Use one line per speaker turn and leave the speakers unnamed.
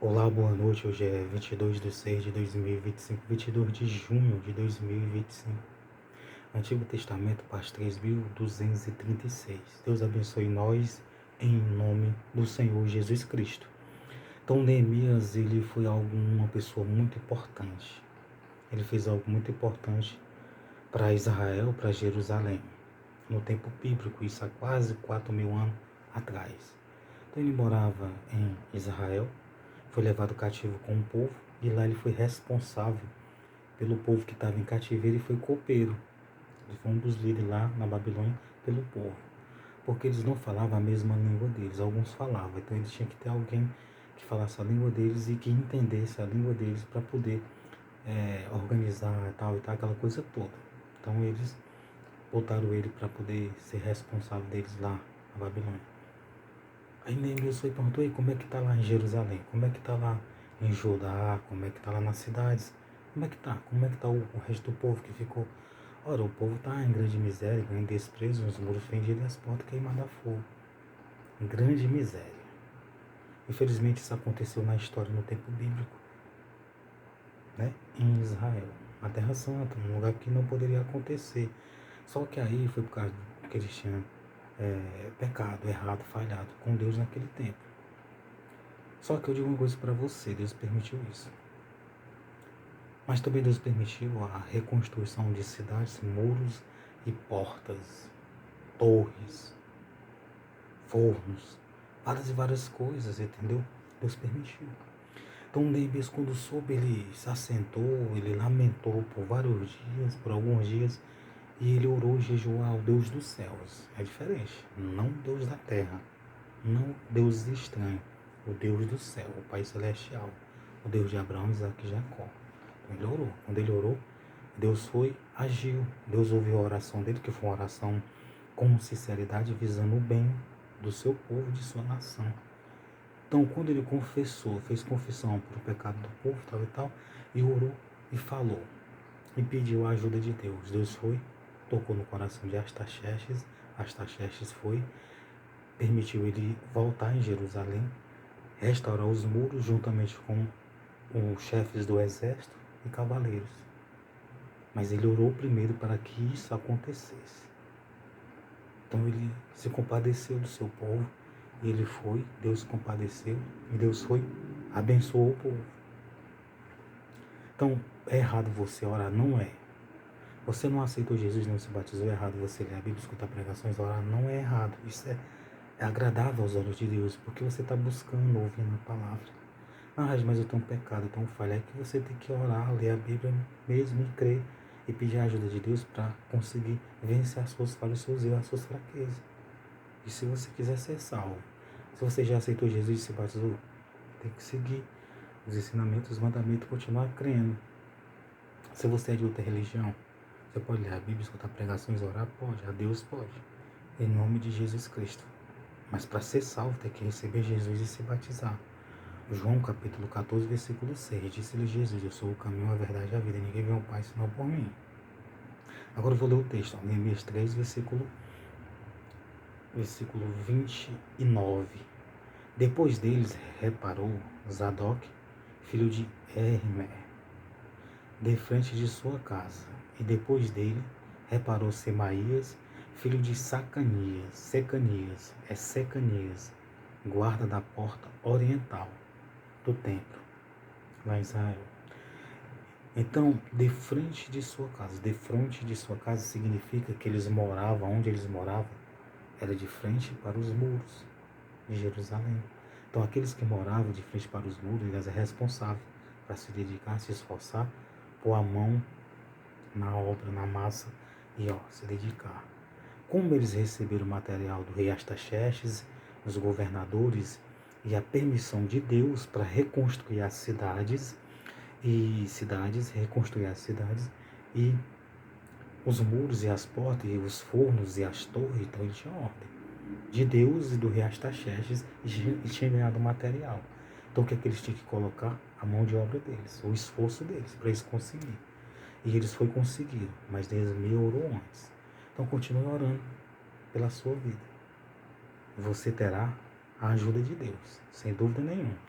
Olá, boa noite. Hoje é 22 de 2025, 22 de junho de 2025. Antigo Testamento, página 3236. Deus abençoe nós em nome do Senhor Jesus Cristo. Então, Neemias, ele foi uma pessoa muito importante. Ele fez algo muito importante para Israel, para Jerusalém, no tempo bíblico, isso há quase 4.000 anos atrás. Então, ele morava em Israel, foi levado cativo com o povo e lá ele foi responsável pelo povo que estava em cativeiro e foi copeiro. Ele foi um dos líderes lá na Babilônia pelo povo, porque eles não falavam a mesma língua deles, alguns falavam, então eles tinham que ter alguém que falasse a língua deles e que entendesse a língua deles para poder organizar tal e tal, aquela coisa toda. Então eles botaram ele para poder ser responsável deles lá na Babilônia. Aí Neemias foi e perguntou: "E como é que está lá em Jerusalém? Como é que está lá em Judá? Como é que está lá nas cidades? Como é que está? Como é que está o resto do povo que ficou?" Ora, o povo está em grande miséria, em desprezo, os muros fendidos e as portas queimadas a fogo. Em grande miséria. Infelizmente isso aconteceu na história, no tempo bíblico, né? Em Israel, na Terra Santa, num lugar que não poderia acontecer. Só que aí foi por causa que eles tinham pecado, errado, falhado com Deus naquele tempo. Só que eu digo uma coisa para você: Deus permitiu isso. Mas também Deus permitiu a reconstrução de cidades, muros e portas, torres, fornos, várias e várias coisas, entendeu? Deus permitiu. Então Neemias, quando soube, ele se assentou, ele lamentou por vários dias, por alguns dias, e ele orou e jejuou ao Deus dos céus. É diferente, não Deus da terra, não Deus estranho, o Deus do céu, o Pai Celestial, o Deus de Abraão, Isaac e Jacó. Então ele orou. Quando ele orou, Deus foi, agiu. Deus ouviu a oração dele, que foi uma oração com sinceridade, visando o bem do seu povo, de sua nação. Então, quando ele confessou, fez confissão para o pecado do povo, tal e tal, e orou e falou, e pediu a ajuda de Deus. Deus foi, tocou no coração de Artaxerxes, Artaxerxes foi, permitiu ele voltar em Jerusalém, restaurar os muros juntamente com os chefes do exército e cavaleiros. Mas ele orou primeiro para que isso acontecesse. Então ele se compadeceu do seu povo, e ele foi, Deus se compadeceu, e Deus foi, abençoou o povo. Então, é errado você orar? Não é. Você não aceitou Jesus, não se batizou, é errado você ler a Bíblia, escutar pregações, orar? Não é errado. Isso é agradável aos olhos de Deus, porque você está buscando, ouvindo a palavra. Ah, mas eu tenho um pecado, eu tenho falha. É que você tem que orar, ler a Bíblia mesmo e crer e pedir a ajuda de Deus para conseguir vencer as suas falhas, os seus erros, as suas fraquezas. E se você quiser ser salvo, se você já aceitou Jesus e se batizou, tem que seguir os ensinamentos, os mandamentos e continuar crendo. Se você é de outra religião, você pode ler a Bíblia, escutar pregações, orar? Pode, a Deus pode, em nome de Jesus Cristo. Mas para ser salvo, tem que receber Jesus e se batizar. João capítulo 14, versículo 6, disse-lhe Jesus: "Eu sou o caminho, a verdade e a vida, ninguém vê ao Pai senão por mim." Agora eu vou ler o texto, Neemias 3, versículo 29. Depois deles reparou Zadok, filho de Hermer, de frente de sua casa, e depois dele reparou Semaías, filho de Secanias, guarda da porta oriental do templo, lá em Israel. Então, de frente de sua casa significa que eles moravam, onde eles moravam, era de frente para os muros de Jerusalém. Então, aqueles que moravam de frente para os muros, eles eram responsáveis para se dedicar, se esforçar, pôr a mão na obra, na massa e se dedicar. Como eles receberam o material do rei Artaxerxes, os governadores e a permissão de Deus para reconstruir as cidades, reconstruir as cidades e os muros e as portas e os fornos e as torres, então ele tinha ordem de Deus e do rei Artaxerxes e tinha ganhado material. Então o que é que eles tinham que colocar? A mão de obra deles, o esforço deles, para eles conseguirem. E eles foi conseguiram, mas Deus me orou antes. Então continue orando pela sua vida. Você terá a ajuda de Deus, sem dúvida nenhuma.